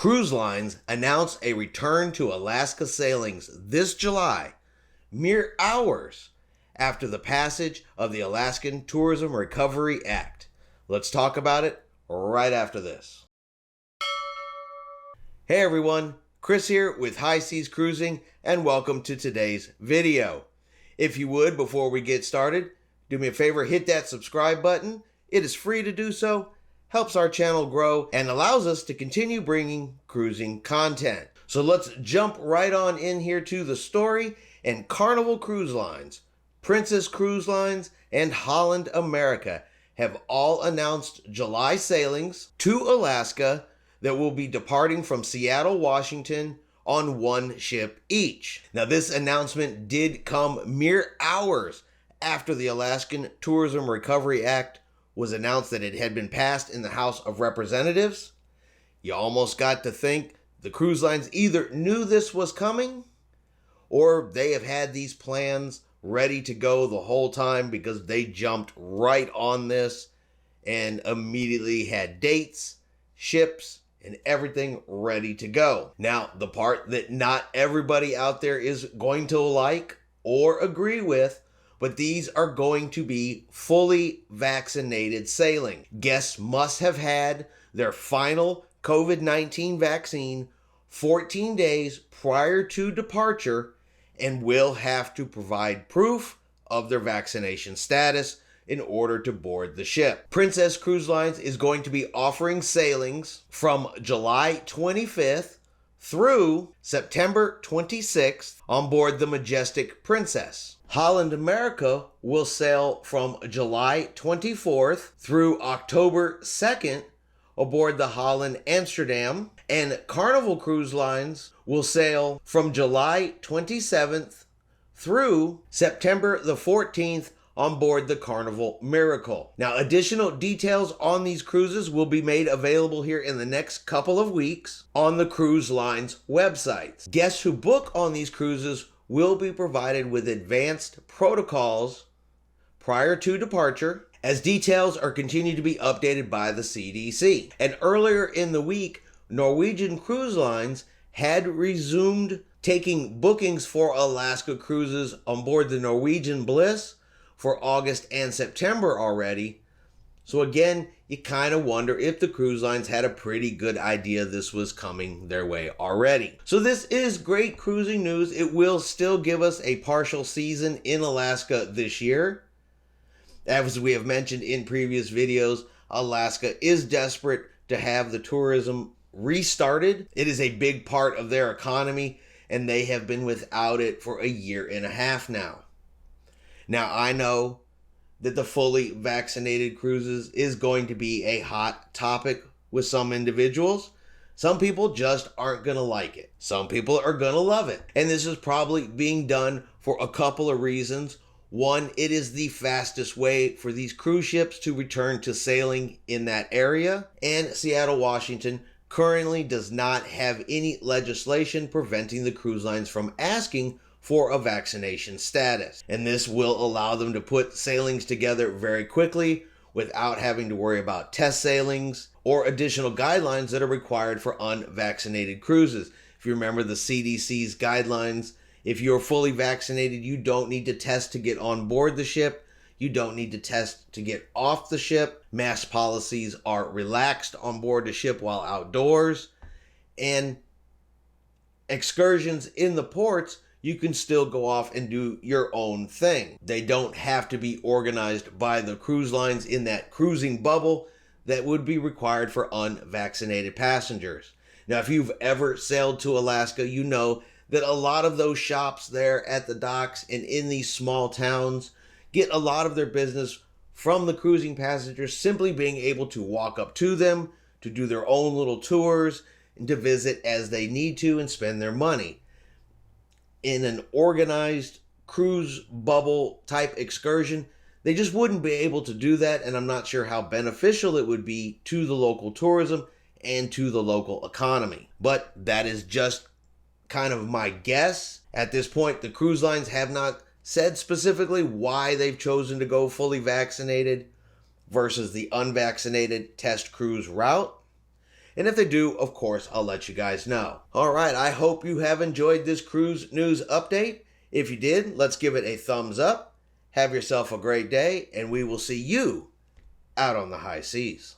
Cruise lines announce a return to Alaska sailings this July, mere hours after the passage of the Alaskan Tourism Recovery Act. Let's talk about it right after this. Hey everyone, Chris here with High Seas Cruising, and welcome to today's video. If you would, before we get started, do me a favor, hit that subscribe button. It is free to do so, helps our channel grow, and allows us to continue bringing cruising content. So let's jump right on in here to the story. And Carnival Cruise Lines, Princess Cruise Lines, and Holland America have all announced July sailings to Alaska that will be departing from Seattle, Washington on one ship each. Now, this announcement did come mere hours after the Alaskan Tourism Recovery Act was announced that it had been passed in the House of Representatives. You almost got to think the cruise lines either knew this was coming or they have had these plans ready to go the whole time, because they jumped right on this and immediately had dates, ships, and everything ready to go. Now, the part that not everybody out there is going to like or agree with, but these are going to be fully vaccinated sailing. Guests must have had their final COVID-19 vaccine 14 days prior to departure and will have to provide proof of their vaccination status in order to board the ship. Princess Cruise Lines is going to be offering sailings from July 25th through September 26th on board the Majestic Princess. Holland America will sail from July 24th through October 2nd aboard the Holland Amsterdam, and Carnival Cruise Lines will sail from July 27th through September the 14th on board the Carnival Miracle. Now, additional details on these cruises will be made available here in the next couple of weeks on the cruise lines' websites. Guests who book on these cruises will be provided with advanced protocols prior to departure, as details are continued to be updated by the CDC. And earlier in the week, Norwegian Cruise Lines had resumed taking bookings for Alaska cruises on board the Norwegian Bliss for August and September already. So again, you kind of wonder if the cruise lines had a pretty good idea this was coming their way already. So this is great cruising news. It will still give us a partial season in Alaska this year. As we have mentioned in previous videos, Alaska is desperate to have the tourism restarted. It is a big part of their economy, and they have been without it for a year and a half now. Now, I know that the fully vaccinated cruises is going to be a hot topic with some individuals. Some people just aren't going to like it. Some people are going to love it. And this is probably being done for a couple of reasons. One, it is the fastest way for these cruise ships to return to sailing in that area. And Seattle, Washington currently does not have any legislation preventing the cruise lines from asking for a vaccination status. And this will allow them to put sailings together very quickly without having to worry about test sailings or additional guidelines that are required for unvaccinated cruises. If you remember the CDC's guidelines, if you're fully vaccinated, you don't need to test to get on board the ship. You don't need to test to get off the ship. Mask policies are relaxed on board the ship while outdoors. And excursions in the ports, you can still go off and do your own thing. They don't have to be organized by the cruise lines in that cruising bubble that would be required for unvaccinated passengers. Now, if you've ever sailed to Alaska, you know that a lot of those shops there at the docks and in these small towns get a lot of their business from the cruising passengers simply being able to walk up to them, to do their own little tours, and to visit as they need to and spend their money. In an organized cruise bubble type excursion, they just wouldn't be able to do that, and I'm not sure how beneficial it would be to the local tourism and to the local economy. But that is just kind of my guess. At this point, the cruise lines have not said specifically why they've chosen to go fully vaccinated versus the unvaccinated test cruise route. And if they do, of course, I'll let you guys know. All right, I hope you have enjoyed this cruise news update. If you did, let's give it a thumbs up. Have yourself a great day, and we will see you out on the high seas.